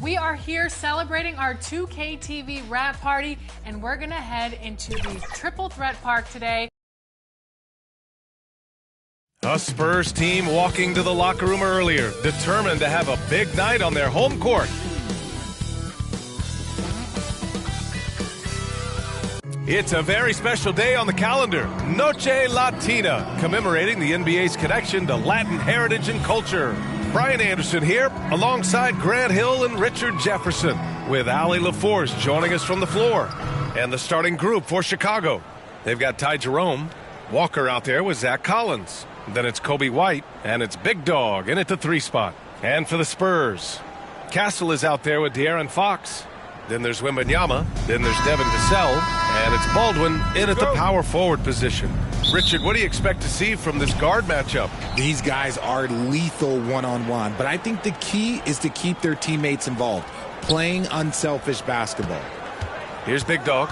We are here celebrating our 2K TV wrap party, and we're going to head into the Triple Threat Park today. A Spurs team walking to the locker room earlier, determined to have a big night on their home court. It's a very special day on the calendar, Noche Latina, commemorating the NBA's connection to Latin heritage and culture. Brian Anderson here, alongside Grant Hill and Richard Jefferson, with Allie LaForce joining us from the floor. And the starting group for Chicago. They've got Ty Jerome, Walker out there with Zach Collins. Then it's Kobe White, and it's Big Dog in at the 3 spot. And for the Spurs, Castle is out there with De'Aaron Fox. Then there's Wembanyama. Then there's Devin Vassell. And it's Baldwin in at the power forward position. Richard, what do you expect to see from this guard matchup? These guys are lethal one-on-one, but I think the key is to keep their teammates involved, playing unselfish basketball. Here's Big Dog.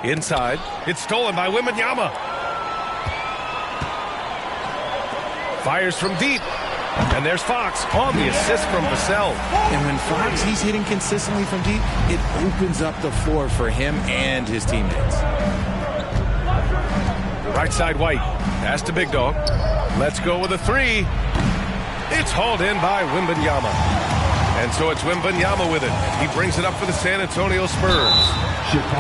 Inside. It's stolen by Wembanyama. Fires from deep. And there's Fox on the assist from Vassell. And when Fox, he's hitting consistently from deep, it opens up the floor for him and his teammates. Right side White. Pass to Big Dog. Let's go with a 3. It's hauled in by Wembanyama. And so it's Wembanyama with it. He brings it up for the San Antonio Spurs.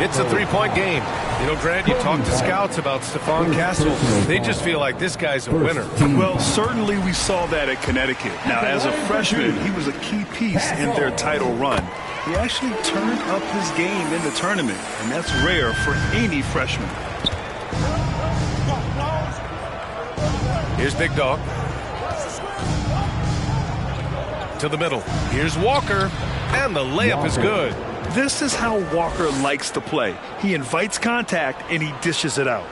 It's a 3-point game. You know, Grant, you talk to scouts about Stephon Castle. They just feel like this guy's a winner. Well, certainly we saw that at Connecticut. Now, as a freshman, he was a key piece in their title run. He actually turned up his game in the tournament, and that's rare for any freshman. Here's Big Dog. To the middle. Here's Walker, and the layup is good. This is how Walker likes to play. He invites contact, and he dishes it out.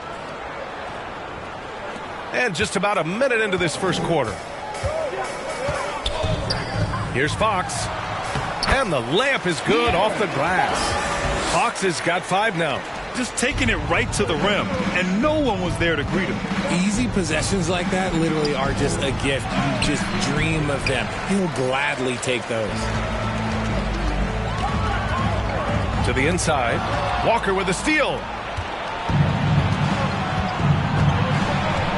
And just about a minute into this first quarter. Here's Fox. And the layup is good off the glass. Fox has got 5 now. Just taking it right to the rim, and no one was there to greet him. Easy possessions like that literally are just a gift. You just dream of them. He'll gladly take those. To the inside. Walker with a steal.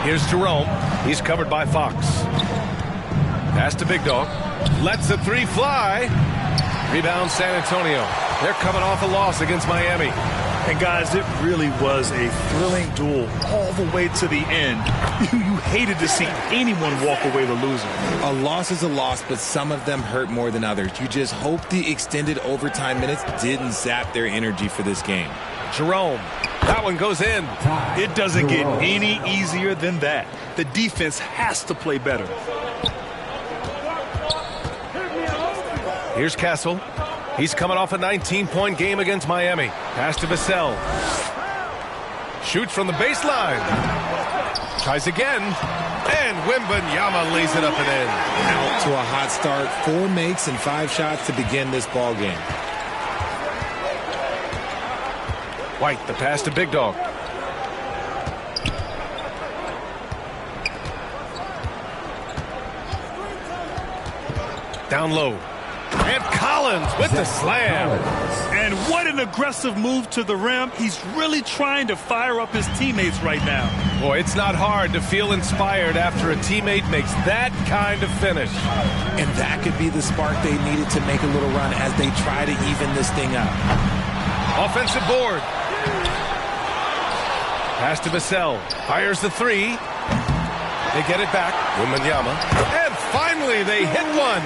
Here's Jerome. He's covered by Fox. Pass to Big Dog. Lets the 3 fly. Rebound San Antonio. They're coming off a loss against Miami. And guys, it really was a thrilling duel all the way to the end. You hated to see anyone walk away the loser. A loss is a loss, but some of them hurt more than others. You just hope the extended overtime minutes didn't sap their energy for this game. Jerome. That one goes in. It doesn't get any easier than that. The defense has to play better. Here's Castle. He's coming off a 19-point game against Miami. Pass to Vassell. Shoots from the baseline. Tries again. And Wembanyama lays it up and in. Out to a hot start. 4 makes and 5 shots to begin this ball game. White, the pass to Big Dog. Down low. And Collins with the slam. And what an aggressive move to the rim. He's really trying to fire up his teammates right now. Boy, it's not hard to feel inspired after a teammate makes that kind of finish. And that could be the spark they needed to make a little run as they try to even this thing up. Offensive board. Pass to Vassell. Fires the 3. They get it back. Wembanyama. And finally, they hit one.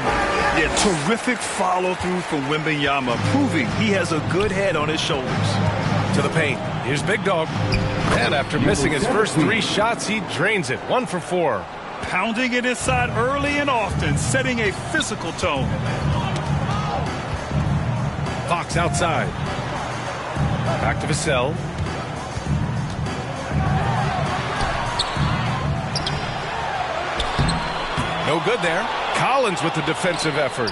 Yeah, terrific follow-through from Wembanyama, proving he has a good head on his shoulders. To the paint. Here's Big Dog. And after missing his first 3 shots, he drains it. 1 for 4. Pounding it inside early and often, setting a physical tone. Fox outside. Back to Vassell. No good there. Collins with the defensive effort.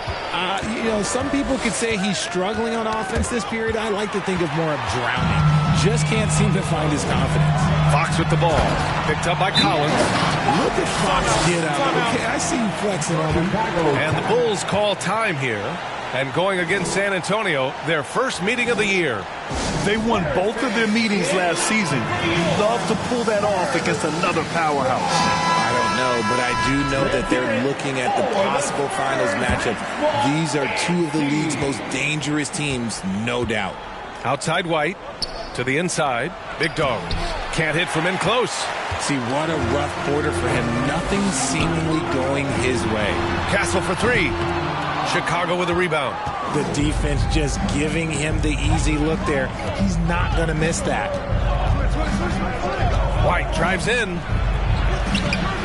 You know, some people could say he's struggling on offense this period. I like to think of more of drowning. Just can't seem to find his confidence. Fox with the ball. Picked up by Collins. Look at Fox get out. Okay, I see you flexing on him. And the Bulls call time here. And going against San Antonio, their first meeting of the year. They won both of their meetings last season. You'd love to pull that off against another powerhouse. I don't know, but I do know that they're looking at the possible finals matchup. These are two of the league's most dangerous teams, no doubt. Outside White, to the inside. Big Dog can't hit from in close. See, what a rough quarter for him. Nothing seemingly going his way. Castle for three. Chicago with a rebound. The defense just giving him the easy look there. He's not going to miss that. White drives in.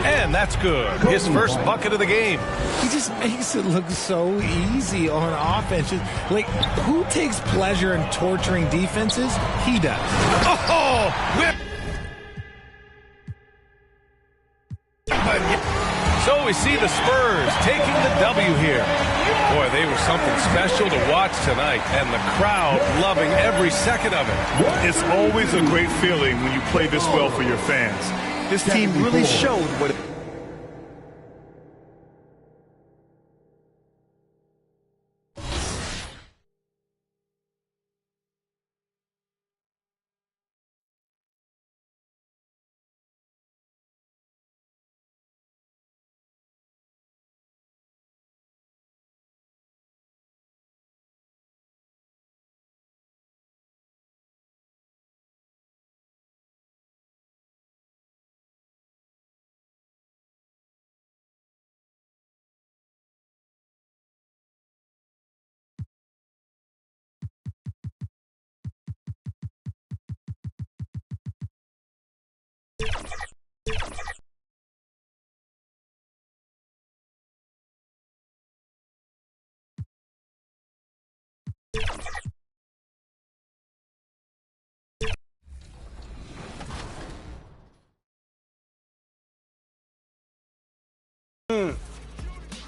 And that's good. His first bucket of the game. He just makes it look so easy on offense. Like, who takes pleasure in torturing defenses? He does. Oh! Whip! So we see the Spurs taking the W here. Boy, they were something special to watch tonight, and the crowd loving every second of it. It's always a great feeling when you play this well for your fans. This team really showed what it...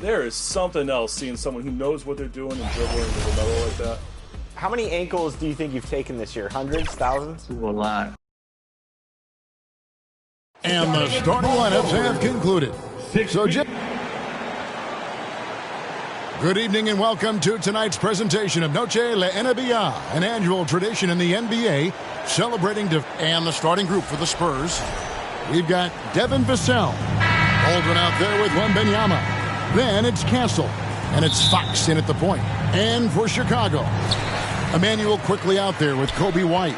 There is something else seeing someone who knows what they're doing and dribbling with another like that. How many ankles do you think you've taken this year? Hundreds? Thousands? A lot. And the starting lineups have concluded. So, good evening and welcome to tonight's presentation of Noche La NBA, an annual tradition in the NBA, celebrating and the starting group for the Spurs. We've got Devin Vassell, holding out there with Wembanyama. Then it's Castle, and it's Fox in at the point. And for Chicago, Emmanuel quickly out there with Kobe White.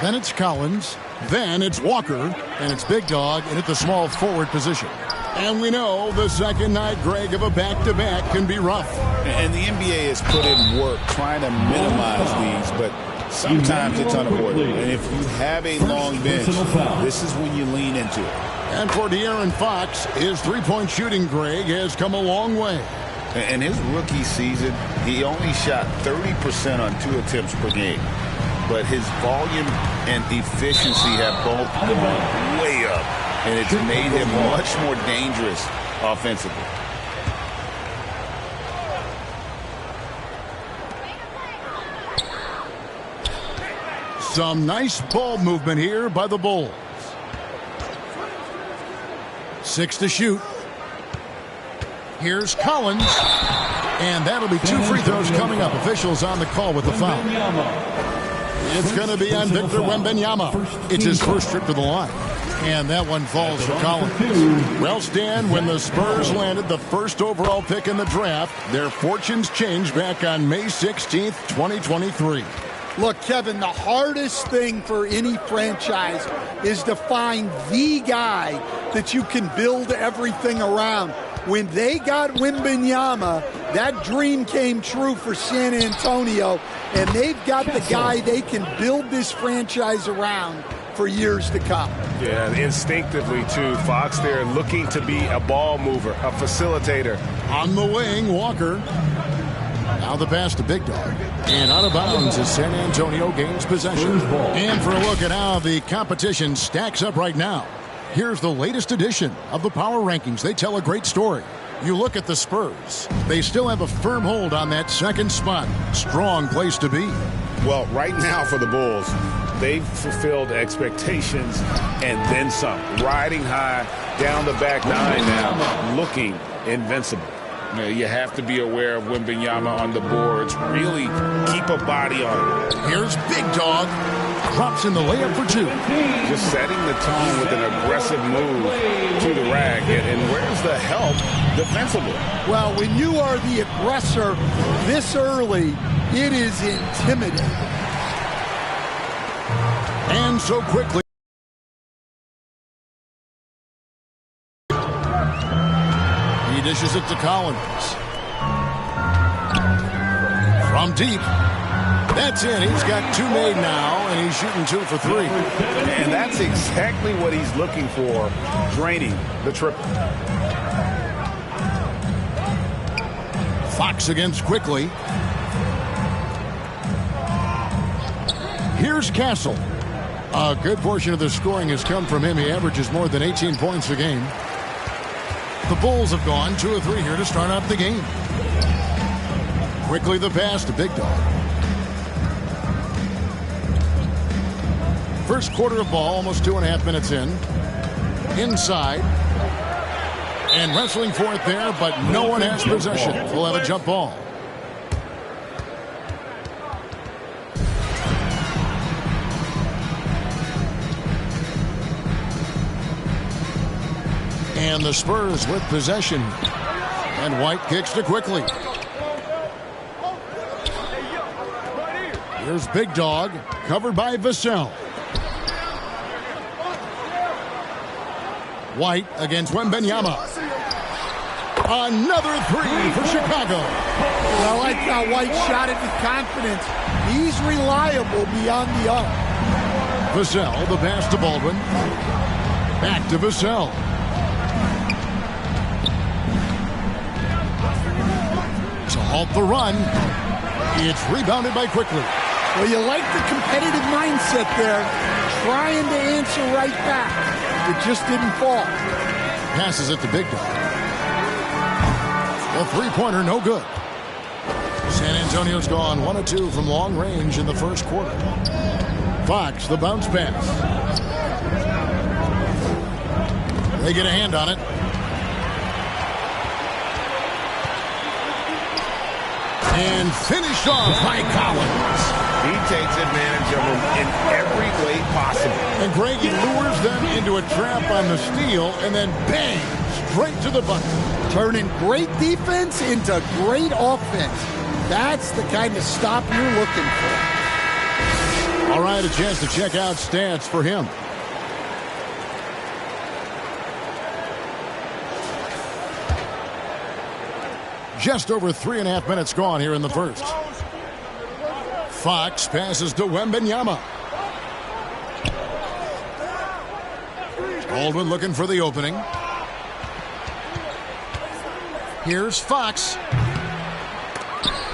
Then it's Collins. Then it's Walker, and it's Big Dog in at the small forward position. And we know the second night, Greg, of a back-to-back can be rough. And the NBA has put in work trying to minimize these, but sometimes it's unavoidable. And if you have a long bench, this is when you lean into it. And for De'Aaron Fox, his three-point shooting, Greg, has come a long way. In his rookie season, he only shot 30% on 2 attempts per game. But his volume and efficiency have both gone way up. And it's made him much more dangerous offensively. Some nice ball movement here by the Bulls. 6 to shoot. Here's Collins. And that'll be 2 free throws coming up. Officials on the call with the foul. It's going to be on Victor Wembanyama. It's his first trip to the line. And that one falls for Collins. Well, Stan, when the Spurs landed the first overall pick in the draft, their fortunes changed back on May 16th, 2023. Look, Kevin, the hardest thing for any franchise is to find the guy that you can build everything around. When they got Wembanyama, that dream came true for San Antonio, and they've got the guy they can build this franchise around for years to come. Yeah, instinctively, too. Fox there looking to be a ball mover, a facilitator. On the wing, Walker. Now the pass to Big Dog. And out of bounds as San Antonio gains possession. And for a look at how the competition stacks up right now, here's the latest edition of the Power Rankings. They tell a great story. You look at the Spurs. They still have a firm hold on that second spot. Strong place to be. Well, right now for the Bulls, they've fulfilled expectations and then some. Riding high down the back 9 now, looking invincible. You have to be aware of Wembanyama on the boards. Really keep a body on it. Here's Big Dog. Drops in the layup for 2. Just setting the tone with an aggressive move to the rack. And where's the help defensively? Well, when you are the aggressor this early, it is intimidating. And so quickly. He dishes it to Collins. From deep. That's in. He's got 2 made now, and he's shooting 2 for 3. And that's exactly what he's looking for, draining the triple. Fox against Quickly. Here's Castle. A good portion of the scoring has come from him. He averages more than 18 points a game. The Bulls have gone 2 of 3 here to start out the game. Quickly the pass to Big Dog. First quarter of ball, almost 2.5 minutes in. Inside. And wrestling for it there, but no one has possession. We'll have a jump ball. And the Spurs with possession. And White kicks to Quickly. Here's Big Dog, covered by Vassell. White against Wembanyama. Another 3 for Chicago. I like how White shot it with confidence. He's reliable beyond the arc. Vassell, the pass to Baldwin. Back to Vassell. To halt the run. It's rebounded by Quickly. Well, you like the competitive mindset there. Trying to answer right back. It just didn't fall. Passes it to Big Dog. The three-pointer, no good. San Antonio's gone 1 of 2 from long range in the first quarter. Fox, the bounce pass. They get a hand on it. And finished off by Collins. He takes advantage of them in every way possible. And Greg, he lures them into a trap on the steal and then bang, straight to the bucket. Turning great defense into great offense. That's the kind of stop you're looking for. All right, a chance to check out stats for him. Just over 3.5 minutes gone here in the first. Fox passes to Wembanyama. Baldwin looking for the opening. Here's Fox.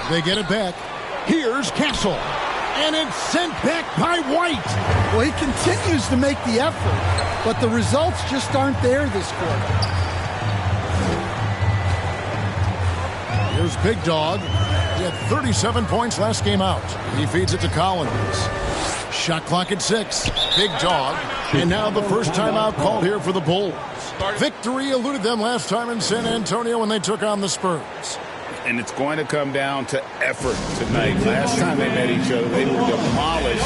They get it back. Here's Castle. And it's sent back by White. Well, he continues to make the effort, but the results just aren't there this quarter. Here's Big Dog. He had 37 points last game out. He feeds it to Collins. Shot clock at 6. Big Dog. And now the first timeout called here for the Bulls. Victory eluded them last time in San Antonio when they took on the Spurs. And it's going to come down to effort tonight. Last time they met each other, they were demolished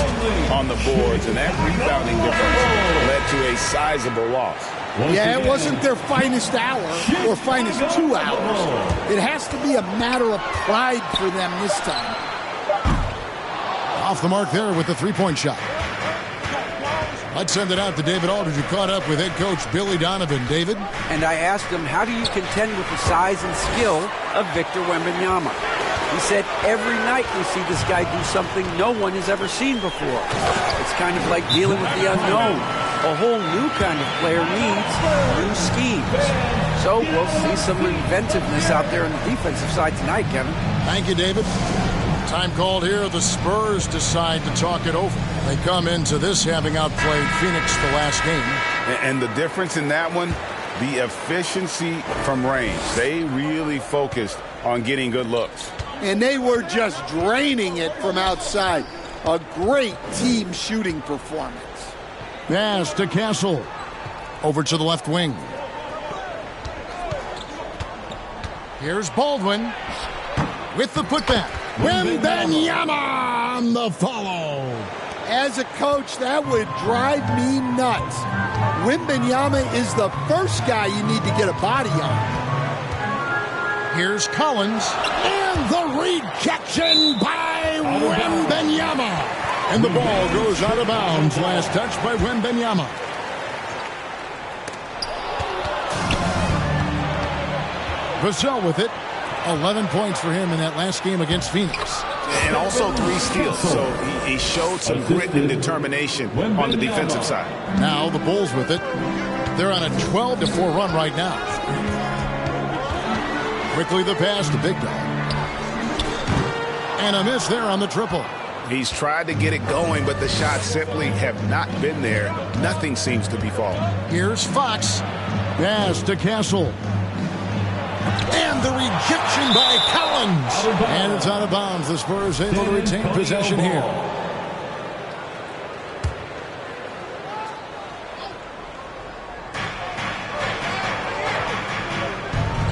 on the boards, and that rebounding difference led to a sizable loss. Yeah, it wasn't their finest hour or finest 2 hours. It has to be a matter of pride for them this time. Off the mark there with the three-point shot. I'd send it out to David Aldridge, who caught up with head coach Billy Donovan. David? And I asked him, how do you contend with the size and skill of Victor Wembanyama? He said, every night we see this guy do something no one has ever seen before. It's kind of like dealing with the unknown. A whole new kind of player needs new schemes. So we'll see some inventiveness out there on the defensive side tonight, Kevin. Thank you, David. Time called here. The Spurs decide to talk it over. They come into this having outplayed Phoenix the last game. And the difference in that one, the efficiency from range. They really focused on getting good looks. And they were just draining it from outside. A great team shooting performance. Pass to Castle. Over to the left wing. Here's Baldwin with the putback. Wembanyama on the follow. As a coach, that would drive me nuts. Wembanyama is the first guy you need to get a body on. Here's Collins, and the rejection by Wembanyama. And the ball goes out of bounds. Last touch by Wembanyama. Vassell with it. 11 points for him in that last game against Phoenix. And also 3 steals, so he showed some grit and determination on the defensive side. Now the Bulls with it. They're on a 12-4 run right now. Quickly the pass to Big Dog. And a miss there on the triple. He's tried to get it going, but the shots simply have not been there. Nothing seems to be falling. Here's Fox. Pass to Castle. And the rejection by Collins. And it's out of bounds. The Spurs able to retain possession here.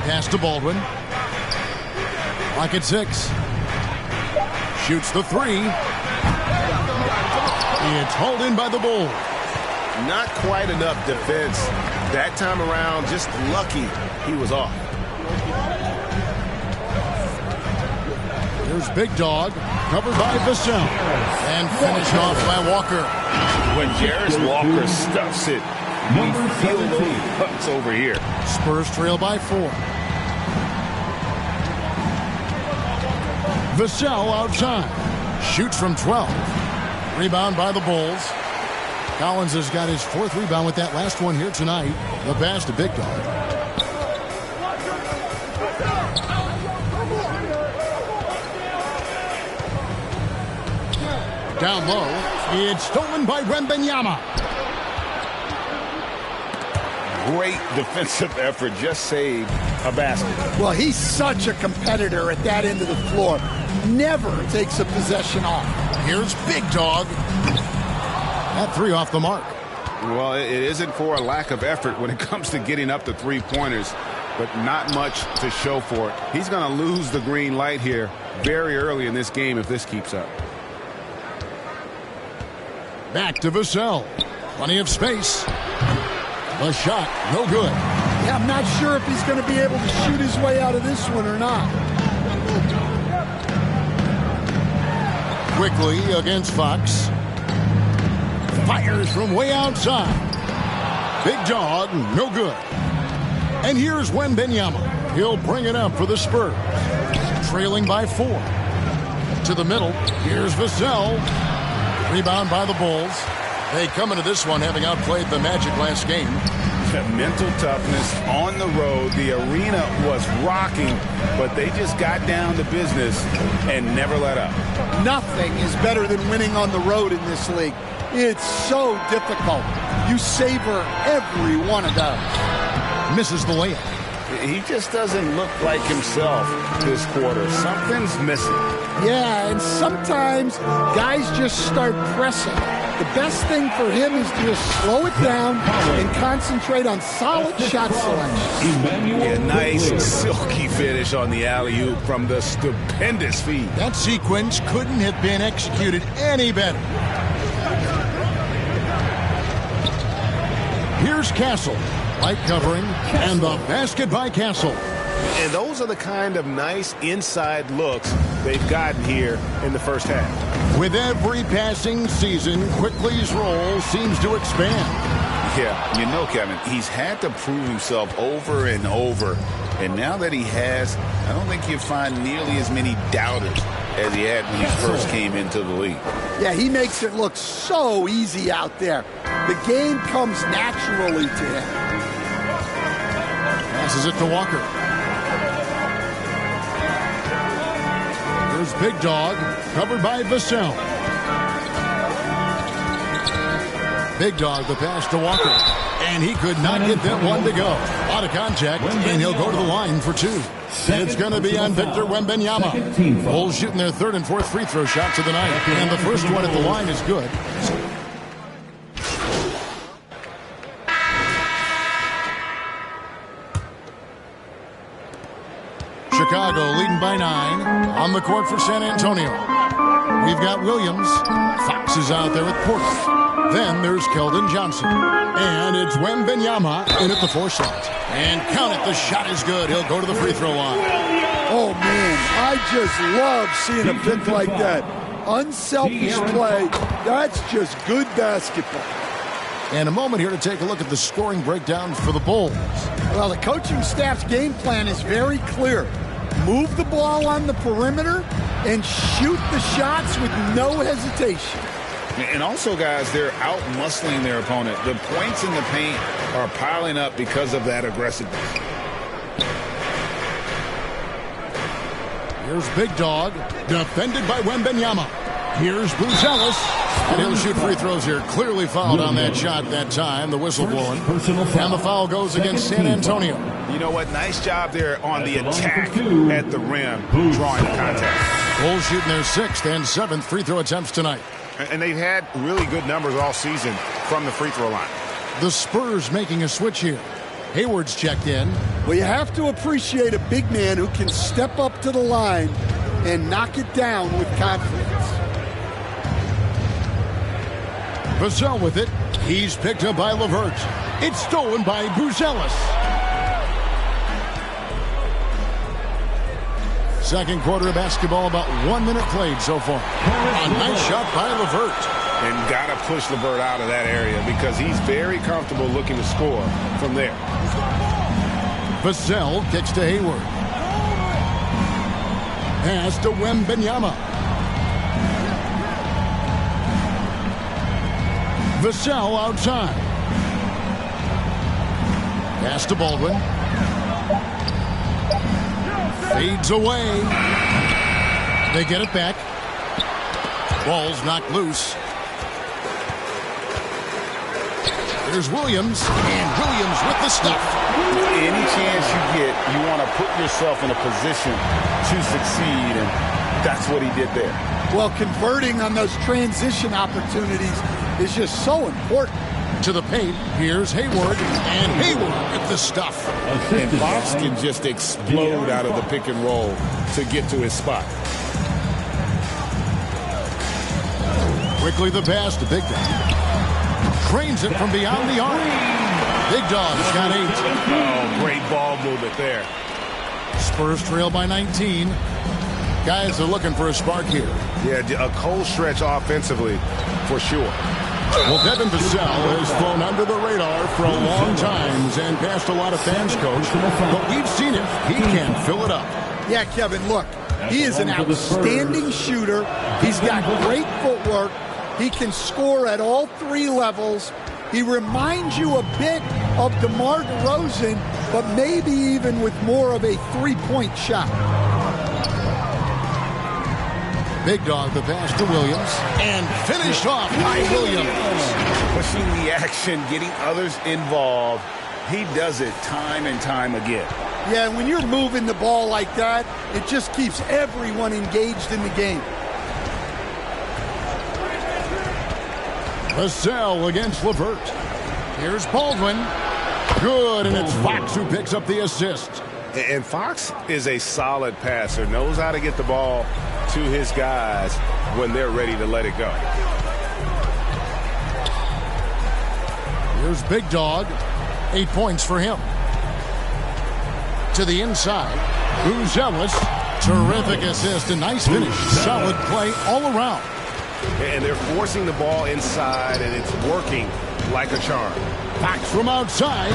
Pass to Baldwin. Lock at 6. Shoots the 3. It's hauled in by the Bulls. Not quite enough defense. That time around, just lucky he was off. Here's Big Dog, covered by Vassell, and finished off by Walker. When Jarris Walker stuffs it, we feel those bucks over here. Spurs trail by 4. Vassell outside, shoots from 12. Rebound by the Bulls. Collins has got his 4th rebound with that last one here tonight. The pass to Big Dog. Down low, it's stolen by Wembanyama. Great defensive effort, just saved a basket. Well, he's such a competitor at that end of the floor. Never takes a possession off. Here's Big Dog. That 3 off the mark. Well, it isn't for a lack of effort when it comes to getting up to 3-pointers, but not much to show for it. He's going to lose the green light here very early in this game if this keeps up. Back to Vassell. Plenty of space. The shot, no good. Yeah, I'm not sure if he's going to be able to shoot his way out of this one or not. Quickly against Fox. Fires from way outside. Big Dog, no good. And here's Wembanyama. He'll bring it up for the Spurs. Trailing by 4. To the middle. Here's Vassell. Rebound by the Bulls. They come into this one having outplayed the Magic last game. Mental toughness on the road. The arena was rocking, but they just got down to business and never let up. Nothing is better than winning on the road in this league. It's so difficult. You savor every one of those. Misses the layup. He just doesn't look like himself this quarter. Something's missing. Yeah, and sometimes guys just start pressing. The best thing for him is to just slow it down and concentrate on solid shot selection. Yeah, nice silky finish on the alley-oop from the stupendous feed. That sequence couldn't have been executed any better. Here's Castle. Light covering, and the basket by Castle. And those are the kind of nice inside looks they've gotten here in the first half. With every passing season, Quickly's role seems to expand. Yeah, you know, Kevin, he's had to prove himself over and over. And now that he has, I don't think you'll find nearly as many doubters as he had when he first came into the league. Yeah, he makes it look so easy out there. The game comes naturally to him. Passes it to Walker. Here's Big Dog, covered by Vassell. Big Dog, the pass to Walker. And he could not get that one to go. Out of contact, and he'll go to the line for 2. It's going to be on Victor Wembanyama. Bulls shooting their 3rd and 4th free throw shots of the night. And the first one at the line is good. Chicago leading by 9 on the court for San Antonio. We've got Williams. Fox is out there with Porter. Then there's Keldon Johnson. And it's Wembanyama in at the 4 slot. And count it, the shot is good. He'll go to the free throw line. Oh, man, I just love seeing a pick like that. Unselfish play. That's just good basketball. And a moment here to take a look at the scoring breakdown for the Bulls. Well, the coaching staff's game plan is very clear. Move the ball on the perimeter and shoot the shots with no hesitation. And also, guys, they're out-muscling their opponent. The points in the paint are piling up because of that aggressiveness. Here's Big Dog, defended by Wembanyama. Here's Buzelis, and he'll shoot free throws here. Clearly fouled on that shot that time, the whistle blowing. And the foul goes against San Antonio. You know what? Nice job there on the attack at the rim, drawing the contact. Bulls shooting their 6th and 7th free throw attempts tonight. And they've had really good numbers all season from the free throw line. The Spurs making a switch here. Hayward's checked in. Well, you have to appreciate a big man who can step up to the line and knock it down with confidence. Vassell with it. He's picked up by LeVert. It's stolen by Buzelis. Second quarter of basketball, about 1 minute played so far. A nice shot by LeVert. And got to push LeVert out of that area because he's very comfortable looking to score from there. Vassell kicks to Hayward. Pass to Wembanyama. Vassell outside. Pass to Baldwin. Fades away. They get it back. Ball's knocked loose. There's Williams, and Williams with the stuff. Any chance you get, you want to put yourself in a position to succeed, and that's what he did there. Well, converting on those transition opportunities is just so important. To the paint, here's Hayward, and Hayward with the stuff. And Fox can just explode out of the pick and roll to get to his spot. Quickly the pass to Big Dog. Trains it from beyond the arc. Big Dog's got 8. Oh, great ball movement there. Spurs trail by 19. Guys are looking for a spark here. Yeah, a cold stretch offensively for sure. Well, Devin Vassell has flown under the radar for a long time and passed a lot of fans, Coach. But we've seen it. He can fill it up. Yeah, Kevin, look. He is an outstanding shooter. He's got great footwork. He can score at all 3 levels. He reminds you a bit of DeMar DeRozan, but maybe even with more of a 3-point shot. Big Dog, the pass to Williams, and finished off by Williams. Pushing the action, getting others involved. He does it time and time again. Yeah, and when you're moving the ball like that, it just keeps everyone engaged in the game. Vassell against LeVert. Here's Baldwin. Good, and it's Fox who picks up the assist. And Fox is a solid passer, knows how to get the ball to his guys when they're ready to let it go. Here's Big Dog. 8 points for him. To the inside. Buzelis. Terrific assist. A nice finish. Solid play all around. And they're forcing the ball inside, and it's working like a charm. Fox from outside.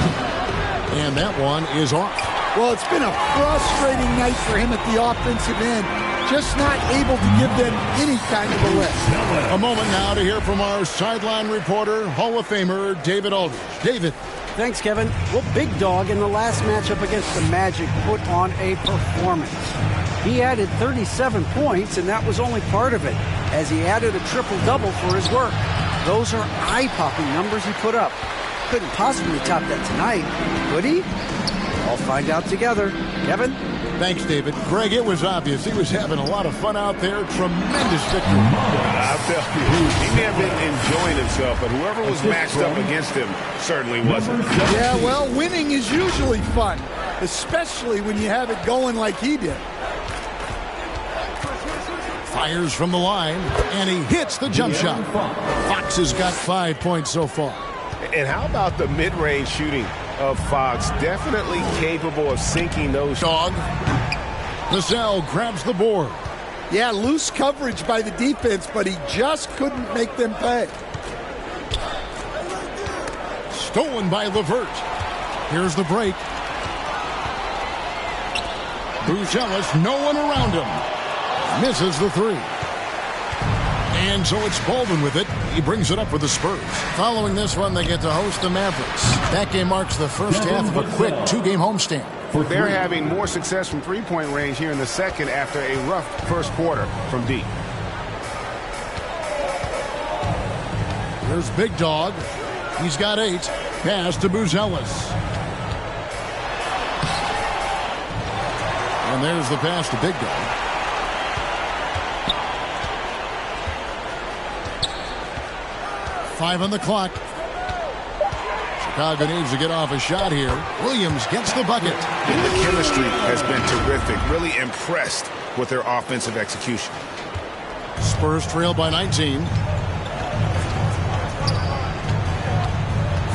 And that one is off. Well, it's been a frustrating night for him at the offensive end. Just not able to give them any kind of a lift. A moment now to hear from our sideline reporter, Hall of Famer David Aldridge. David. Thanks, Kevin. Well, Big Dog in the last matchup against the Magic put on a performance. He added 37 points, and that was only part of it, as he added a triple-double for his work. Those are eye-popping numbers he put up. Couldn't possibly top that tonight, could he? I'll find out together. Kevin? Thanks, David. Greg, it was obvious. He was having a lot of fun out there. Tremendous victory. I'll tell you, he may have been enjoying himself, but whoever was matched up against him certainly wasn't. Yeah, well, winning is usually fun. especially when you have it going like he did. Fires from the line, and he hits the jump shot. Fox has got 5 points so far. And how about the mid-range shooting of Fox? Definitely capable of sinking those. Dog. Vassell grabs the board. Yeah, loose coverage by the defense, but he just couldn't make them pay. Stolen by LeVert. Here's the break. Buzelis, no one around him. Misses the three. And so it's Baldwin with it. He brings it up for the Spurs. Following this one, they get to host the Mavericks. That game marks the first half of a quick 2-game homestand. They're having more success from three-point range here in the second after a rough first quarter from deep. There's Big Dog. He's got 8. Pass to Buzelis. And there's the pass to Big Dog. Five on the clock. Chicago needs to get off a shot here. Williams gets the bucket. And the chemistry has been terrific. Really impressed with their offensive execution. Spurs trail by 19.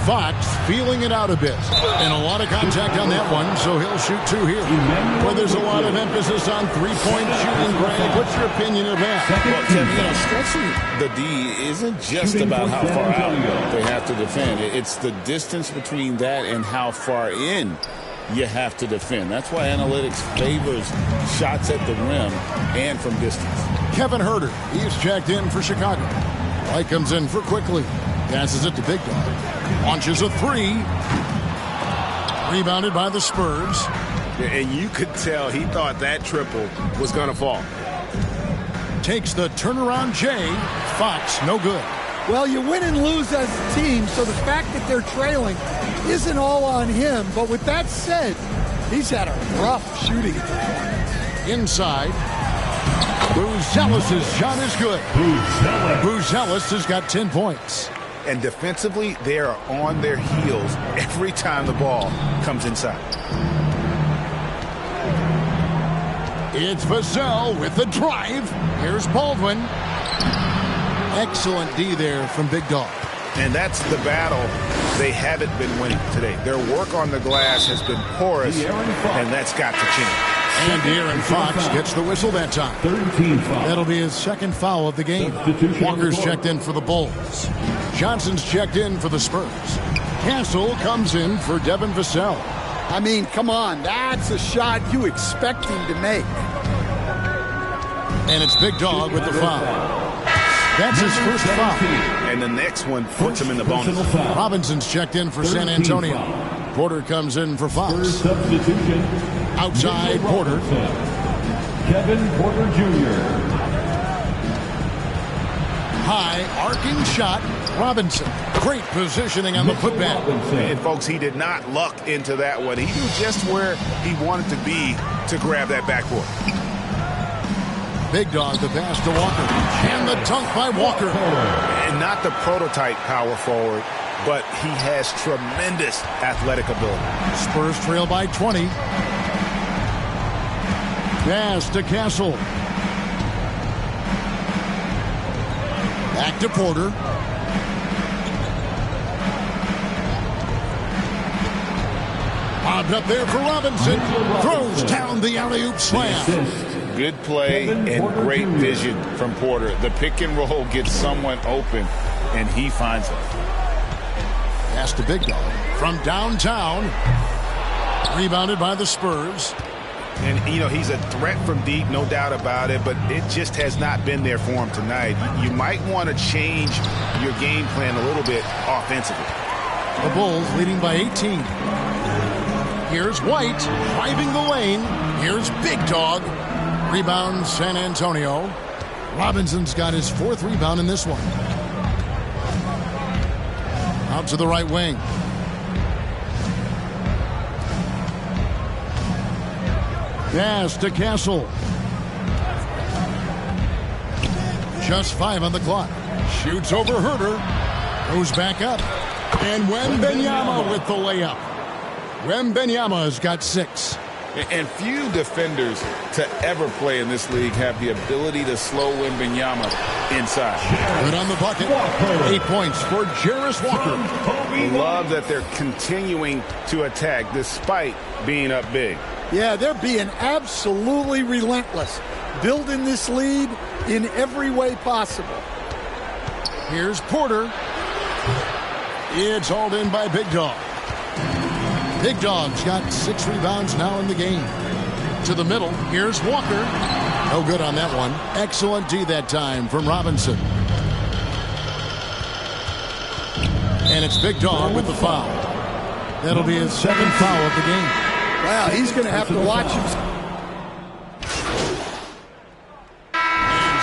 Fox feeling it out a bit. And a lot of contact on that one, so he'll shoot 2 here. Well, there's a lot of emphasis on three-point shooting, Greg. What's your opinion of that? Well, Tim, stretching the D isn't just about how far out they have to defend. It's the distance between that and how far in you have to defend. That's why analytics favors shots at the rim and from distance. Kevin Huerter, he's checked in for Chicago. White comes in for Quickly. Passes it to Big Dog. Launches a 3. Rebounded by the Spurs. And you could tell he thought that triple was going to fall. Takes the turnaround J. Fox, no good. Well, you win and lose as a team, so the fact that they're trailing isn't all on him. But with that said, he's had a rough shooting. Inside. Buzelis' shot is good. Buzelis has got 10 points. And defensively, they are on their heels every time the ball comes inside. It's Vassell with the drive. Here's Baldwin. Excellent D there from Big Dog. And that's the battle they haven't been winning today. Their work on the glass has been porous, and that's got to change. And De'Aaron Fox gets the whistle that time. 13 foul. That'll be his second foul of the game. Walker's checked in for the Bulls. Johnson's checked in for the Spurs. Castle comes in for Devin Vassell. I mean, come on. That's a shot you expect him to make. And it's Big Dog with the foul. That's his first foul. And the next one puts him in the bonus. Robinson's checked in for San Antonio. Porter comes in for Fox. First substitution. Outside Porter. Kevin Porter Jr. High arcing shot. Robinson. Great positioning on the putback. And folks, he did not luck into that one. He knew just where he wanted to be to grab that backboard. Big Dog, the pass to Walker. And the dunk by Walker. And not the prototype power forward, but he has tremendous athletic ability. Spurs trail by 20. Pass to Castle. Back to Porter. Bobbed up there for Robinson. Throws down the alley-oop slam. Good play and great vision from Porter. The pick and roll gets someone open, and he finds it. Pass to Big Dog from downtown. Rebounded by the Spurs. And, you know, he's a threat from deep, no doubt about it, but it just has not been there for him tonight. You might want to change your game plan a little bit offensively. The Bulls leading by 18. Here's White driving the lane. Here's Big Dog. Rebound San Antonio. Robinson's got his 4th rebound in this one. Out to the right wing. Pass to Castle. Just 5 on the clock. Shoots over Huerter. Goes back up. And Wembanyama with the layup. Wembanyama's got 6. And few defenders to ever play in this league have the ability to slow Wembanyama inside. Good on the bucket. 8 points for Jarace Walker. Love that they're continuing to attack despite being up big. Yeah, they're being absolutely relentless, building this lead in every way possible. Here's Porter. It's hauled in by Big Dog. Big Dog's got 6 rebounds now in the game. To the middle, here's Walker. No good on that one. Excellent D that time from Robinson. And it's Big Dog with the foul. That'll be his 7th foul of the game. Wow, he's going to have to watch him.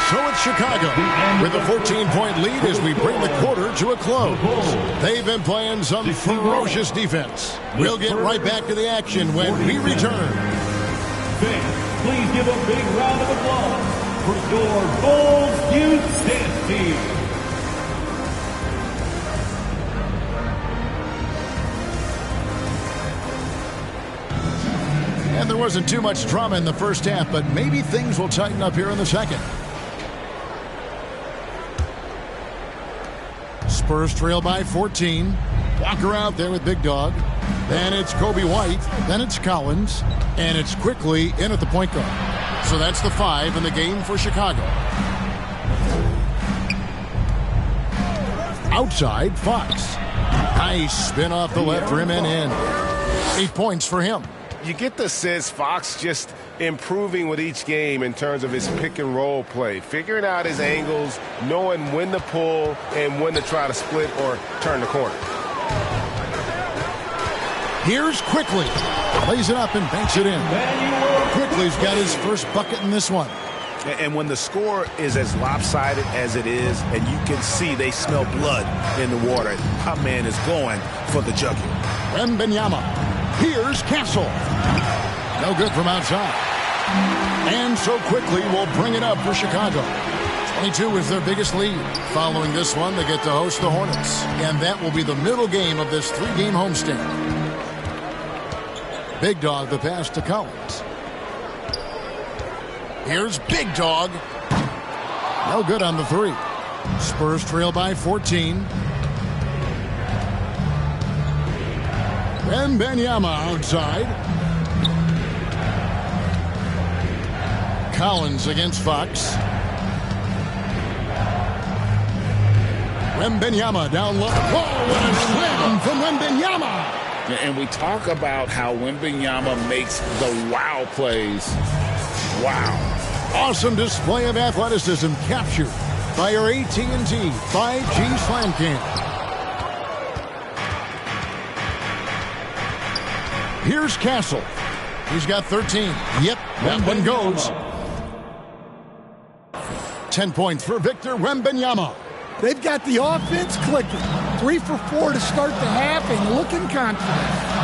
So it's Chicago with a 14-point lead as we bring the quarter to a close. They've been playing some ferocious defense. We'll get right back to the action when we return. Fans, please give a big round of applause for your Bulls Youth Dance Team. And there wasn't too much drama in the first half, but maybe things will tighten up here in the second. Spurs trail by 14. Walker out there with Big Dog. Then it's Kobe White. Then it's Collins. And it's quickly in at the point guard. So that's the 5 in the game for Chicago. Outside, Fox. Nice spin off the left rim and in. 8 points for him. You get the sense Fox just improving with each game in terms of his pick and roll play, figuring out his angles, knowing when to pull and when to try to split or turn the corner. Here's Quickly. Lays it up and banks it in. Quickly's got his first bucket in this one. And when the score is as lopsided as it is, and you can see they smell blood in the water, my man is going for the jugular. Wembanyama. Here's Castle. No good from outside. And so Quickly will bring it up for Chicago. 22 is their biggest lead. Following this one, they get to host the Hornets. And that will be the middle game of this 3-game homestand. Big Dog the pass to Collins. Here's Big Dog. No good on the 3. Spurs trail by 14. Wembanyama outside. Collins against Fox. Wembanyama down low. Whoa, what a slam from Wembanyama. And we talk about how Wembanyama makes the wow plays. Wow. Awesome display of athleticism captured by our AT&T 5G Slam Cam. Here's Castle. He's got 13. Yep, that one goes. 10 points for Victor Wembanyama. They've got the offense clicking. 3 for 4 to start the half and looking confident.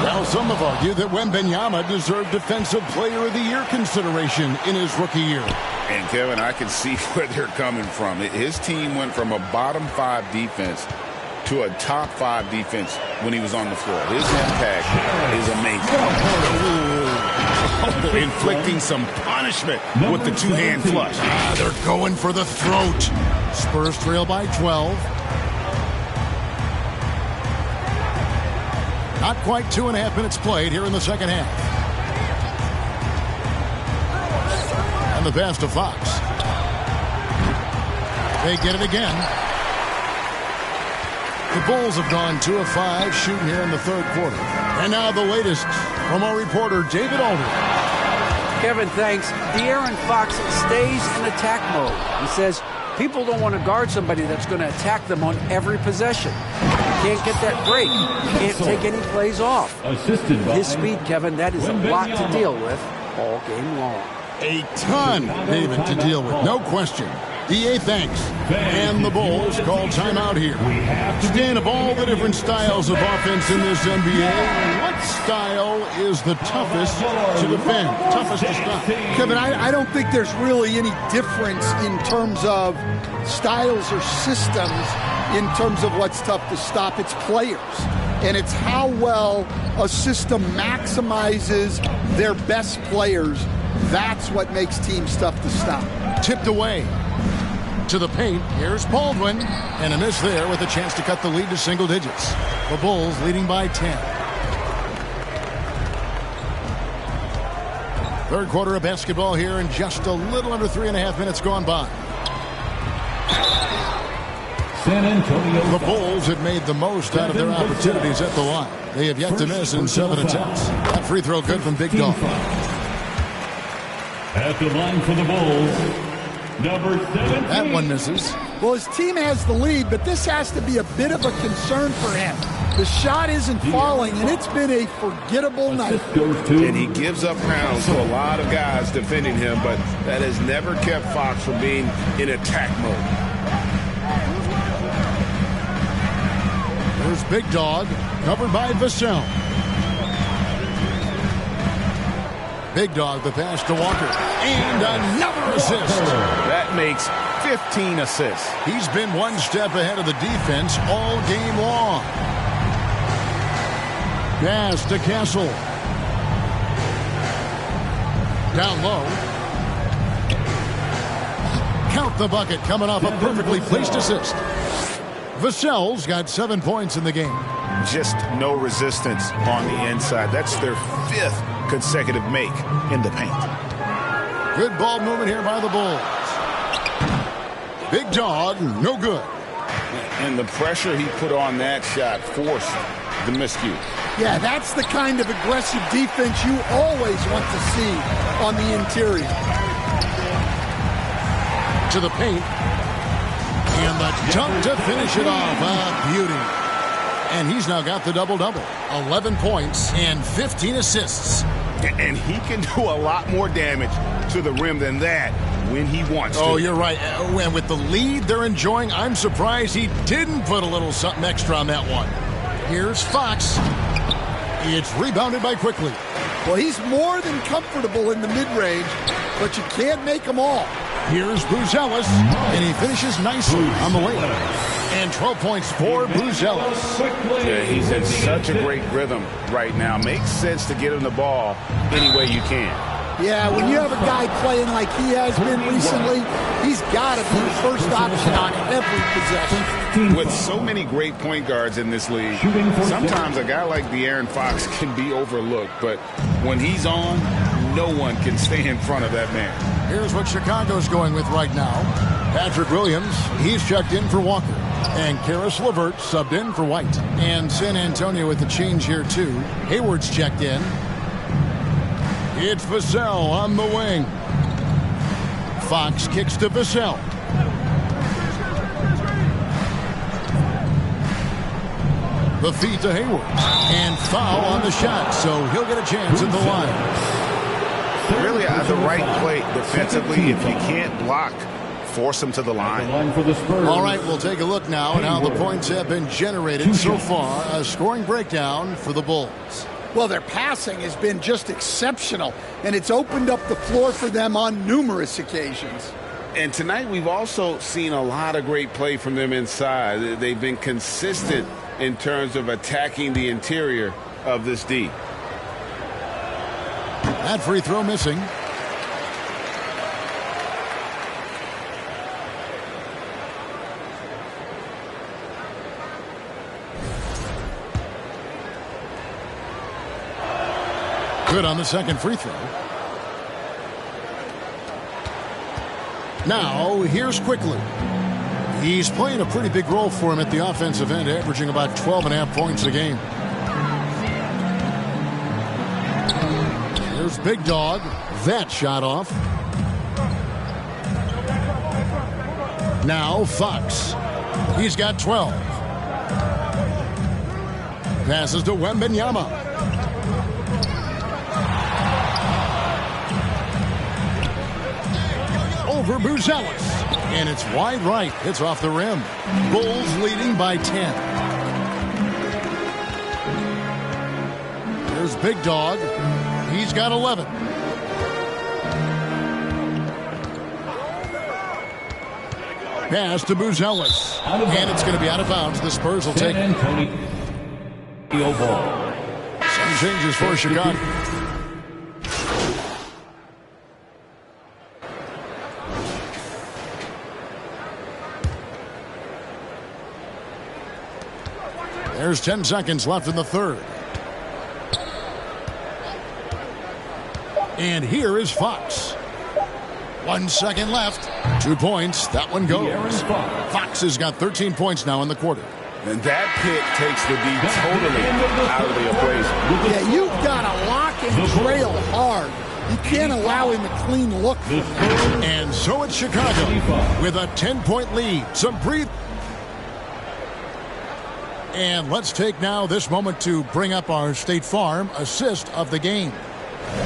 Well, some have argued that Wembanyama deserved Defensive Player of the Year consideration in his rookie year. And, Kevin, I can see where they're coming from. His team went from a bottom 5 defense to a top 5 defense when he was on the floor. His impact is amazing. Inflicting some punishment with the 2-hand flush. They're going for the throat. Spurs trail by 12. Not quite 2.5 minutes played here in the second half. And the pass to Fox. They get it again. The Bulls have gone 2 of 5 shooting here in the third quarter. And now the latest from our reporter, David Alder. Kevin, thanks. De'Aaron Fox stays in attack mode. He says people don't want to guard somebody that's going to attack them on every possession. You can't get that break. You can't take any plays off. Assisted by his speed, Kevin, that is a lot to deal with all game long. A ton, David, to deal with, no question. DA thanks. And the Bulls call timeout here. Stan, of all the different styles of offense in this NBA, what style is the toughest to defend, toughest to stop? Kevin, I don't think there's really any difference in terms of styles or systems in terms of what's tough to stop. It's players. and it's how well a system maximizes their best players. That's what makes teams tough to stop. Tipped away to the paint. Here's Baldwin, and a miss there with a chance to cut the lead to single digits. The Bulls leading by 10. Third quarter of basketball here, and just a little under 3.5 minutes gone by. San Antonio. The Bulls have made the most out of their opportunities at the line. They have yet to miss in 7 attempts. That free throw good from Big Dog. At the line for the Bulls, number 17. That one misses. Well, his team has the lead, but this has to be a bit of a concern for him. The shot isn't falling, and it's been a forgettable night. And he gives up ground to a lot of guys defending him, but that has never kept Fox from being in attack mode. There's Big Dog, covered by Vassell. Big Dog, the pass to Walker. And another assist. That makes 15 assists. He's been one step ahead of the defense all game long. Pass to Castle. Down low. Count the bucket, coming off a perfectly placed assist. Vassell's got 7 points in the game. Just no resistance on the inside. That's their 5th consecutive make in the paint. Good ball movement here by the Bulls. Big Dog, no good. And the pressure he put on that shot forced the miscue. Yeah, that's the kind of aggressive defense you always want to see on the interior. To the paint. And the dunk to finish it off. A beauty. And he's now got the double-double. 11 points and 15 assists. And he can do a lot more damage to the rim than that when he wants to. Oh, you're right. And with the lead they're enjoying, I'm surprised he didn't put a little something extra on that one. Here's Fox. It's rebounded by Quickly. Well, he's more than comfortable in the mid-range, but you can't make them all. Here's Buzelis, and he finishes nicely on the way. And 12 points for Buzelis. Yeah, he's in such a great rhythm right now. Makes sense to get him the ball any way you can. Yeah, when you have a guy playing like he has been recently, he's got to be the first option on every possession. With so many great point guards in this league, sometimes a guy like De'Aaron Fox can be overlooked, but when he's on, no one can stay in front of that man. Here's what Chicago's going with right now. Patrick Williams, he's checked in for Walker. And Karis LeVert subbed in for White. And San Antonio with the change here, too. Hayward's checked in. It's Vassell on the wing. Fox kicks to Vassell. The feed to Hayward. And foul on the shot, so he'll get a chance at the line. Really the right play defensively. If you can't block, force him to the line. All right, we'll take a look now at how the points have been generated so far. A scoring breakdown for the Bulls. Well, their passing has been just exceptional, and it's opened up the floor for them on numerous occasions. And tonight we've also seen a lot of great play from them inside. They've been consistent in terms of attacking the interior of this D. That free throw missing. Good on the second free throw. Now, here's Quickly. He's playing a pretty big role for him at the offensive end, averaging about 12.5 points a game. Here's Big Dog. That shot off. Now, Fox. He's got 12. Passes to Wembanyama. Over Buzelis. And it's wide right. It's off the rim. Bulls leading by 10. There's Big Dog. He's got 11. Pass to Buzelis. And it's going to be out of bounds. The Spurs will take it. ball. Some changes for Chicago. There's 10 seconds left in the third. And here is Fox. 1 second left. 2 points. That one goes. Fox has got 13 points now in the quarter. And that pick takes the D totally out of the equation. Yeah, you've got to lock and trail hard. You can't allow him a clean look. And so it's Chicago with a 10-point lead. Some breathe. And let's take now this moment to bring up our State Farm assist of the game.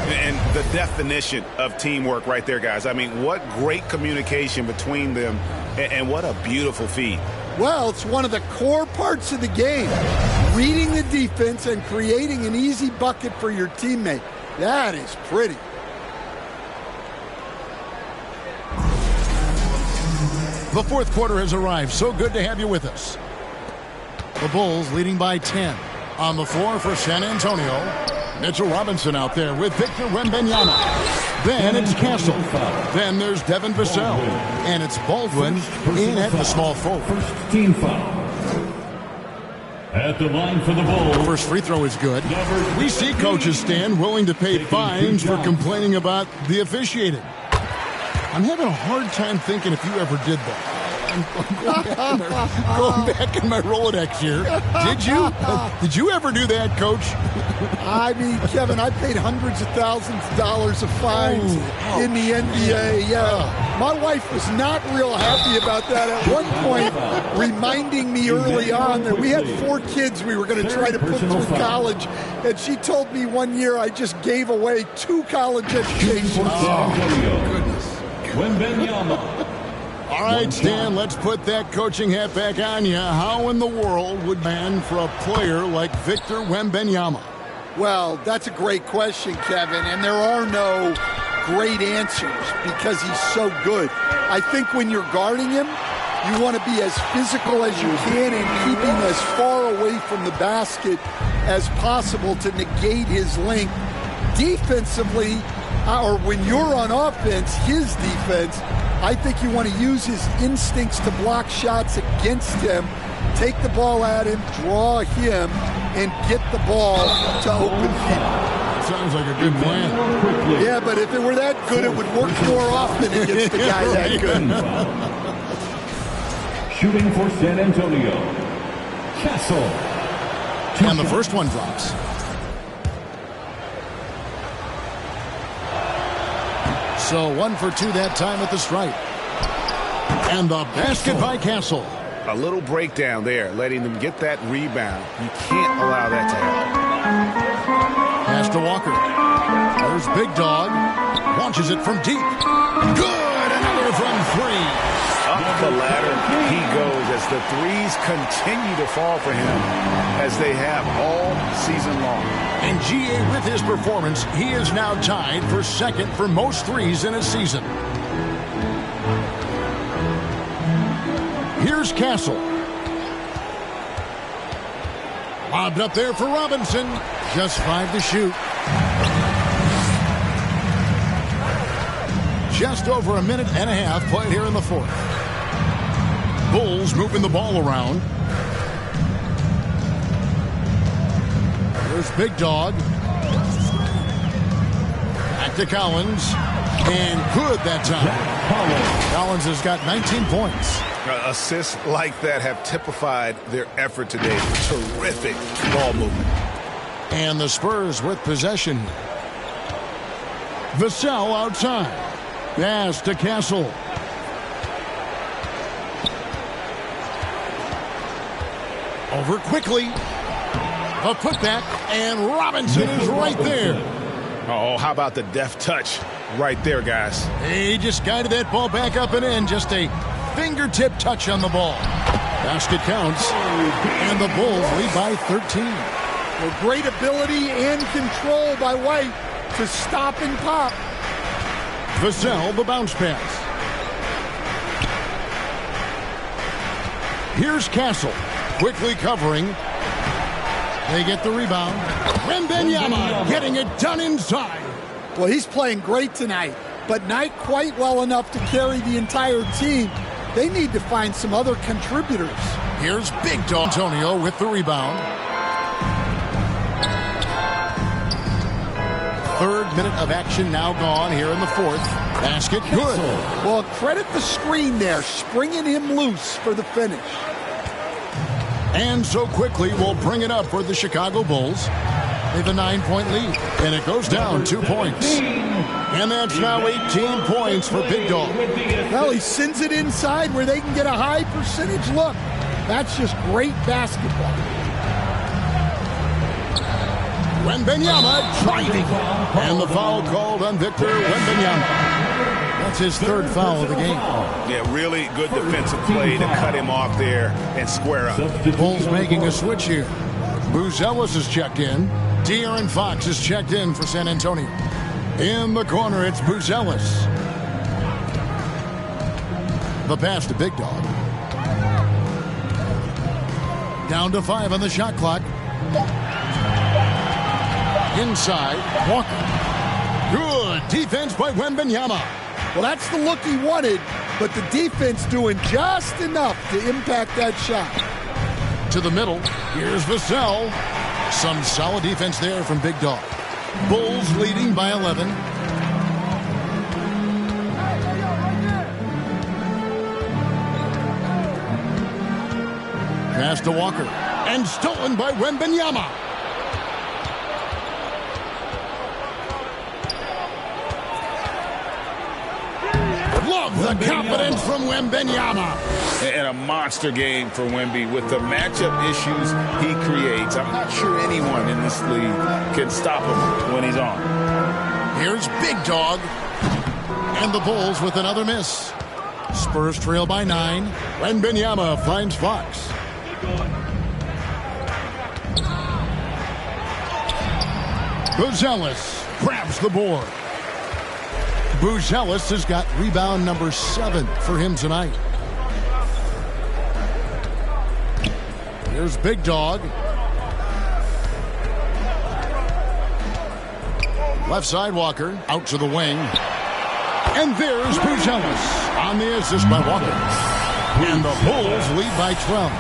And the definition of teamwork right there, guys. I mean, what great communication between them, and what a beautiful feed. Well, it's one of the core parts of the game. Reading the defense and creating an easy bucket for your teammate. That is pretty. The fourth quarter has arrived. So good to have you with us. The Bulls leading by 10. On the floor for San Antonio, Mitchell Robinson out there with Victor Wembanyama. Then it's Castle. Then there's Devin Vassell. And it's Baldwin in at the small forward. First team foul. At the line for the Bulls. First free throw is good. We see coaches stand willing to pay fines for complaining about the officiating. I'm having a hard time thinking if you ever did that. I'm going back in my Rolodex here. Did you? Did you ever do that, Coach? I mean, Kevin, I paid hundreds of thousands of dollars of fines in the NBA. Yeah, my wife was not real happy about that. At one point, reminding me early on that we had 4 kids we were going to try to put through college, and she told me one year I just gave away 2 college educations. Oh, goodness. Wembanyama. All right, Stan, let's put that coaching hat back on you. How in the world would man for a player like Victor Wembanyama? Well, that's a great question, Kevin, and there are no great answers because he's so good. I think when you're guarding him, you want to be as physical as you can and keep him as far away from the basket as possible to negate his length. Defensively, or when you're on offense, his defense, I think you want to use his instincts to block shots against him, take the ball at him, draw him, and get the ball to open people. Sounds like a good plan. Yeah, but if it were that good, it would work more often against the guy that good. Shooting for San Antonio, Castle. And the first one drops. So 1 for 2 that time at the stripe. And the basket by Castle. A little breakdown there, letting them get that rebound. You can't allow that to happen. Pass to Walker. There's Big Dog. Launches it from deep. Good! Another from 3. Up the ladder he goes as the threes continue to fall for him as they have all season long. And G.A. with his performance, he is now tied for second for most threes in a season. Here's Castle. Lobbed up there for Robinson. Just 5 to shoot. Just over a minute and a half played here in the fourth. Bulls moving the ball around. There's Big Dog. Back to Collins. And good that time. Collins has got 19 points. Assists like that have typified their effort today. Terrific ball movement. And the Spurs with possession. Vassell outside. Pass to Castle. Over quickly. A putback, and Robinson is right there. Oh, how about the deft touch right there, guys? He just guided that ball back up and in. Just a fingertip touch on the ball. Basket counts, and the Bulls lead by 13. Well, great ability and control by White to stop and pop. Vassell, the bounce pass. Here's Castle, quickly covering. They get the rebound. Wembanyama getting it done inside. Well, he's playing great tonight, but not quite well enough to carry the entire team. They need to find some other contributors. Here's Big Dog Antonio with the rebound. Third minute of action now gone here in the fourth. Basket good. Well, credit the screen there, springing him loose for the finish. And so quickly we'll bring it up for the Chicago Bulls. They have a 9-point lead, and it goes down 2 points. And that's now 18 points for Big Dog. Well, he sends it inside where they can get a high percentage look. That's just great basketball. Wembanyama driving. And the foul called on Victor Wembanyama. That's his third foul of the game. Yeah, really good defensive play to cut him off there and square up. Bulls making a switch here. Buzelis is checked in. De'Aaron Fox is checked in for San Antonio. In the corner, it's Buzelis. The pass to Big Dog. Down to 5 on the shot clock. Inside, Walker. Good defense by Wembanyama. Well, that's the look he wanted, but the defense doing just enough to impact that shot. To the middle, here's Vassell. Some solid defense there from Big Dog. Bulls leading by 11. Pass to Walker. And stolen by Wembanyama. Love the confidence from Wembanyama. And a monster game for Wemby with the matchup issues he creates. I'm not sure anyone in this league can stop him when he's on. Here's Big Dog. And the Bulls with another miss. Spurs trail by 9. Wembanyama finds Fox. Buzelis grabs the board. Buzelis has got rebound number 7 for him tonight. Here's Big Dog. Left side Walker, out to the wing. And there's Buzelis on the assist by Walker. And the Bulls lead by 12.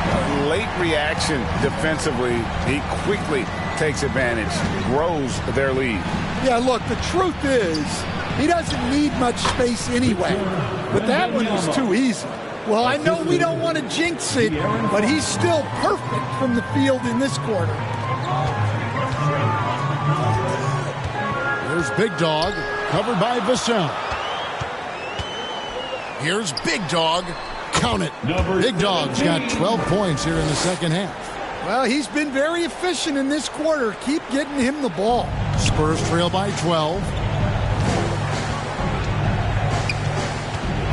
A late reaction defensively. He quickly takes advantage, grows their lead. Yeah, look, the truth is, he doesn't need much space anyway. But that one was too easy. Well, I know we don't want to jinx it, but he's still perfect from the field in this quarter. Here's Big Dog, covered by Vassell. Here's Big Dog. Count it. Big Dog's got 12 points here in the second half. Well, he's been very efficient in this quarter. Keep getting him the ball. Spurs trail by 12.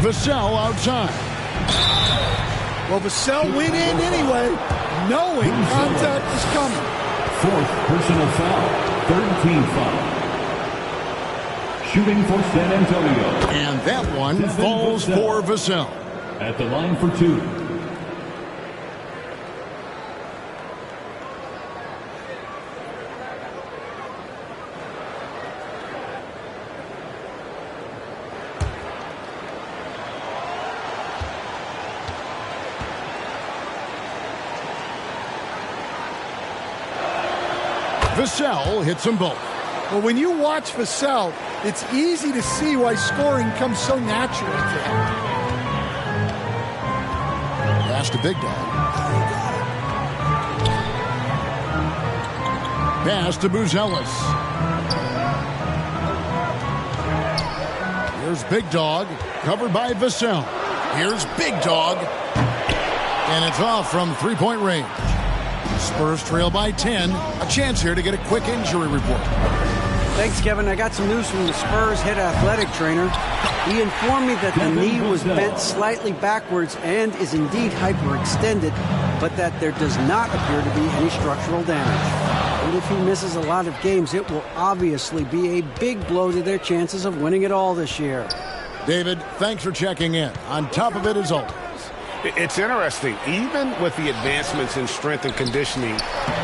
Vassell outside. Well, Vassell went in anyway, knowing contact is coming. 4th personal foul. 3rd team foul. Shooting for San Antonio. And that one falls for Vassell. At the line for 2. Vassell hits them both. Well, when you watch Vassell, it's easy to see why scoring comes so natural to him. Pass to Big Dog. Pass to Buzelis. Here's Big Dog, covered by Vassell. Here's Big Dog. And it's off from three-point range. Spurs trail by 10. A chance here to get a quick injury report. Thanks, Kevin. I got some news from the Spurs head athletic trainer. He informed me that the knee was bent slightly backwards and is indeed hyperextended, but that there does not appear to be any structural damage. And if he misses a lot of games, it will obviously be a big blow to their chances of winning it all this year. David, thanks for checking in. On top of it as always. It's interesting. Even with the advancements in strength and conditioning,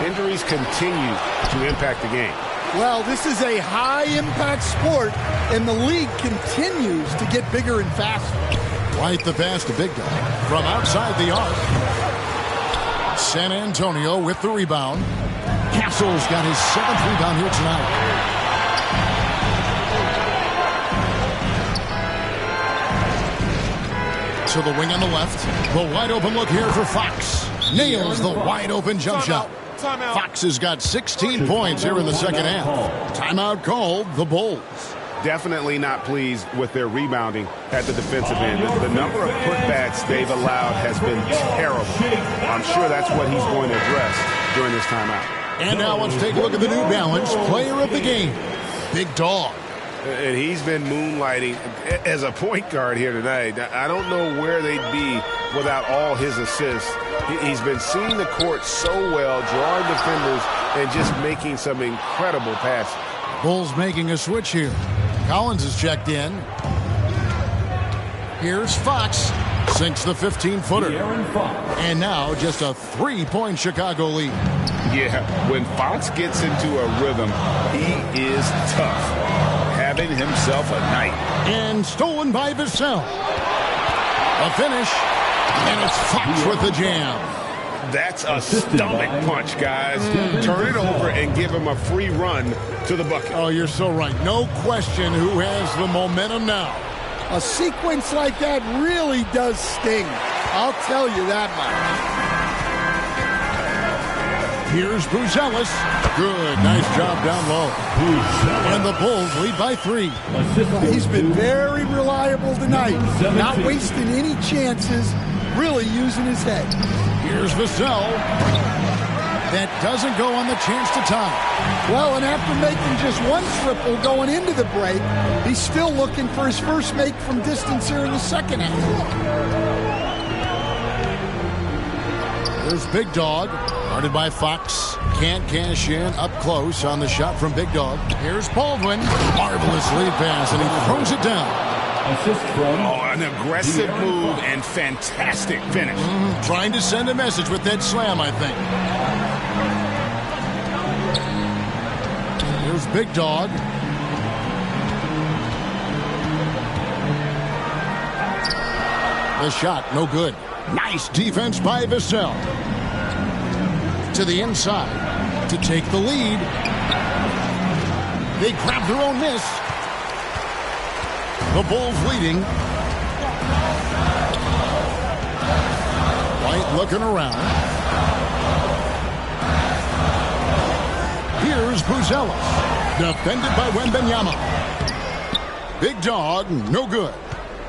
injuries continue to impact the game. Well, this is a high-impact sport, and the league continues to get bigger and faster. White the pass to Big Dog from outside the arc. San Antonio with the rebound. Castle's got his 7th rebound here tonight. To the wing on the left. The wide open look here for Fox. Nails the wide open jump shot. Fox has got 16 points here in the second half. Timeout called the Bulls. Definitely not pleased with their rebounding at the defensive end. The number of putbacks they've allowed has been terrible. I'm sure that's what he's going to address during this timeout. And now let's take a look at the New Balance player of the game, Big Dog. And he's been moonlighting as a point guard here tonight. I don't know where they'd be without all his assists. He's been seeing the court so well, drawing defenders, and just making some incredible passes. Bulls making a switch here. Collins is checked in. Here's Fox. Sinks the 15-footer. And now just a 3-point Chicago lead. Yeah, when Fox gets into a rhythm, he is tough. Having himself a night. And stolen by Vassell. A finish. And it's Fox with the jam. That's a stomach punch, guys. Turn it over and give him a free run to the bucket. Oh, you're so right. No question who has the momentum now. A sequence like that really does sting. I'll tell you that much. Here's Buzelis. Good. Nice job down low. And the Bulls lead by 3. He's been very reliable tonight. Not wasting any chances. Really using his head. Here's Vassell. That doesn't go on the chance to tie. Well, and after making just one triple going into the break, he's still looking for his first make from distance here in the second half. There's Big Dog, guarded by Fox. Can't cash in up close on the shot from Big Dog. Here's Baldwin. Marvelous lead pass, and he throws it down. An aggressive move and fantastic finish. Trying to send a message with that slam, I think. Here's Big Dog. The shot, no good. Nice defense by Vassell. To the inside to take the lead. They grab their own miss. The Bulls leading. White looking around. Here's Buzelis. Defended by Wembanyama. Big Dog, no good.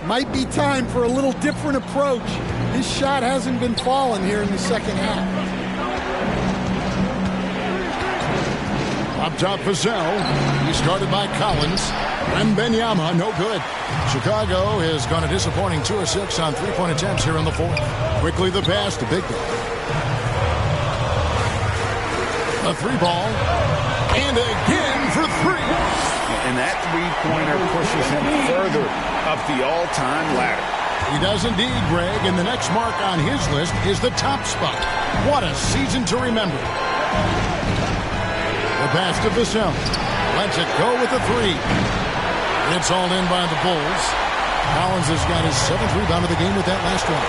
Might be time for a little different approach. His shot hasn't been falling here in the second half. Up top, Vassell. He's guarded by Collins. Wembanyama, no good. Chicago has gone a disappointing 2 of 6 on 3-point attempts here in the fourth. Quickly the pass to Big Dog. A 3-ball. And again for 3. And that 3-pointer pushes him further up the all-time ladder. He does indeed, Greg, and the next mark on his list is the top spot. What a season to remember. The pass to Vassell. Lets it go with the 3. It's all in by the Bulls. Collins has got his 7th rebound of the game with that last one.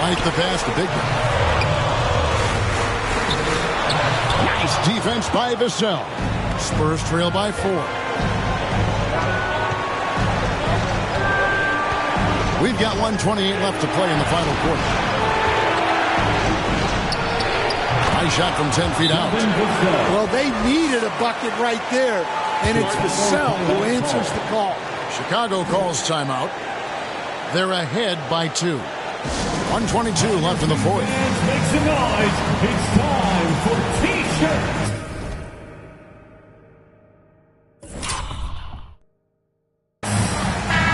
White the pass to Big Dog. Nice defense by Vassell. Spurs trail by 4. We've got 1:28 left to play in the final quarter. Nice shot from 10 feet out. Well, they needed a bucket right there, and it's Vassell who answers the call. Chicago calls timeout. They're ahead by 2. 1:22 left in the fourth. Make some noise. It's time for T-shirts.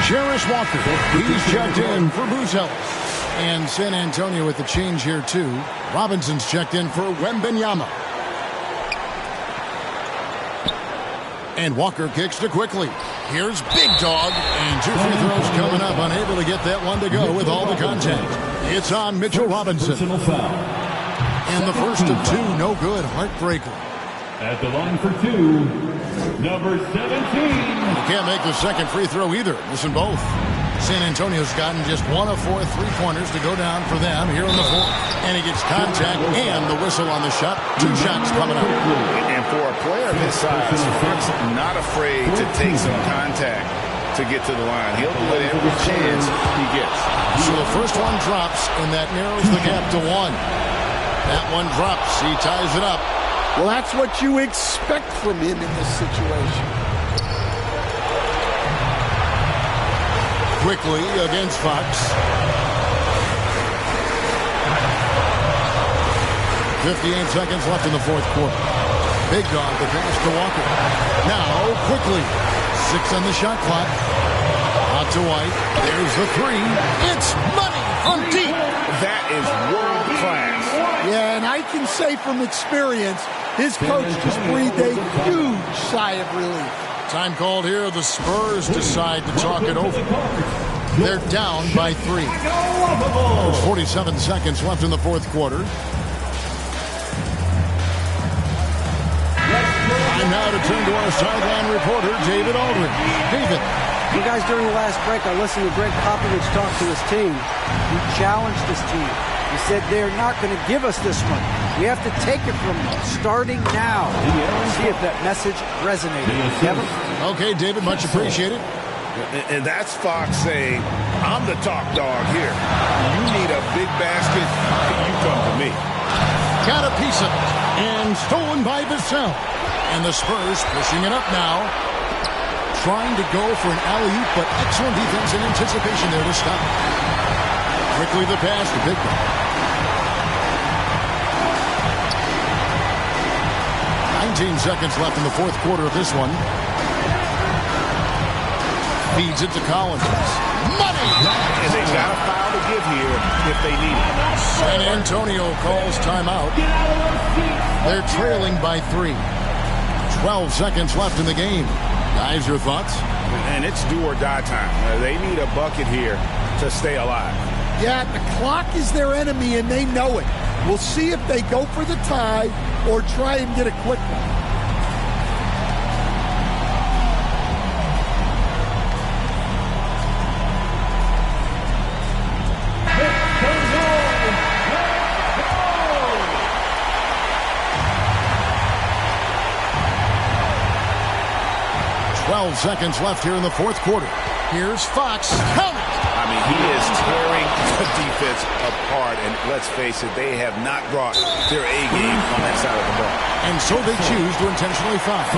Jarius Walker, he's checked in for Buzelis. And San Antonio with the change here, too. Robinson's checked in for Wembanyama. And Walker kicks to Quickly. Here's Big Dog. And 2 free throws coming up. Unable to get that one to go with all the contact. It's on Mitchell Robinson. And the first of 2, no good. Heartbreaker. At the line for 2, number 17. You can't make the second free throw either. Missing both. San Antonio's gotten just 1 of 4 three-pointers to go down for them here in the fourth. And he gets contact and the whistle on the shot. 2 shots coming up. And for a player of his size, Fox not afraid to take some contact to get to the line. He'll do it every chance he gets. So the first one drops, and that narrows the gap to 1. That one drops. He ties it up. Well, that's what you expect from him in this situation. Quickly against Fox. 58 seconds left in the fourth quarter. Big Dog, the pass to Walker. Now, Quickly. 6 on the shot clock. Out to White. There's the 3. It's money from deep. That is world class. Yeah, and I can say from experience, his coach just breathed a huge sigh of relief. Time called here. The Spurs decide to talk it over. They're down by 3. There's 47 seconds left in the fourth quarter. Time now to turn to our sideline reporter, David Aldridge. David. You guys, during the last break, I listened to Greg Popovich talk to his team. He challenged his team. He said they're not going to give us this one. We have to take it from them, starting now. Let's see if that message resonated. Kevin? Okay, David, much appreciated. And that's Fox saying, I'm the top dog here. You need a big basket, you come to me. Got a piece of it. And stolen by Vassell. And the Spurs pushing it up now. Trying to go for an alley-oop, but excellent defense and anticipation there to stop. Quickly the pass to Big Dog. 19 seconds left in the fourth quarter of this one. Feeds it to Collins. Money! And they got a foul to give here if they need it. San Antonio calls timeout. They're trailing by 3. 12 seconds left in the game. Guys, your thoughts? And it's do or die time. They need a bucket here to stay alive. Yeah, the clock is their enemy, and they know it. We'll see if they go for the tie or try and get a quick one. Seconds left here in the fourth quarter. Here's Fox. Count it! I mean, he is tearing the defense apart, and let's face it, they have not brought their A game on that side of the ball. And so they choose to intentionally foul.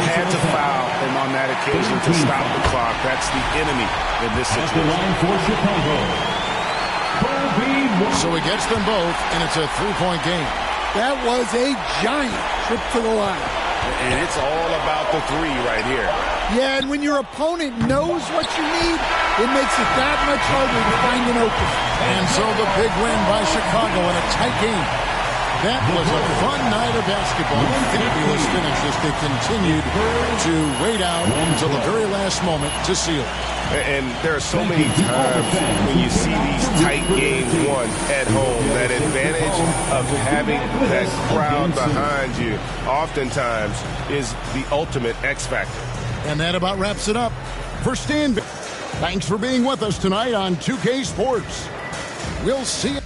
Had to foul, and on that occasion to stop the clock. That's the enemy in this situation. So he gets them both, and it's a 3-point game. That was a giant trip to the line. And it's all about the 3 right here. Yeah, and when your opponent knows what you need, it makes it that much harder to find an opening. And so the big win by Chicago in a tight game. That was a fun night of basketball. Fabulous finish as they continued to wait out until the very last moment to seal it. And there are so many times when you see these tight games won at home, that advantage of having that crowd behind you oftentimes is the ultimate X factor. And that about wraps it up for Stan. Thanks for being with us tonight on 2K Sports. We'll see you.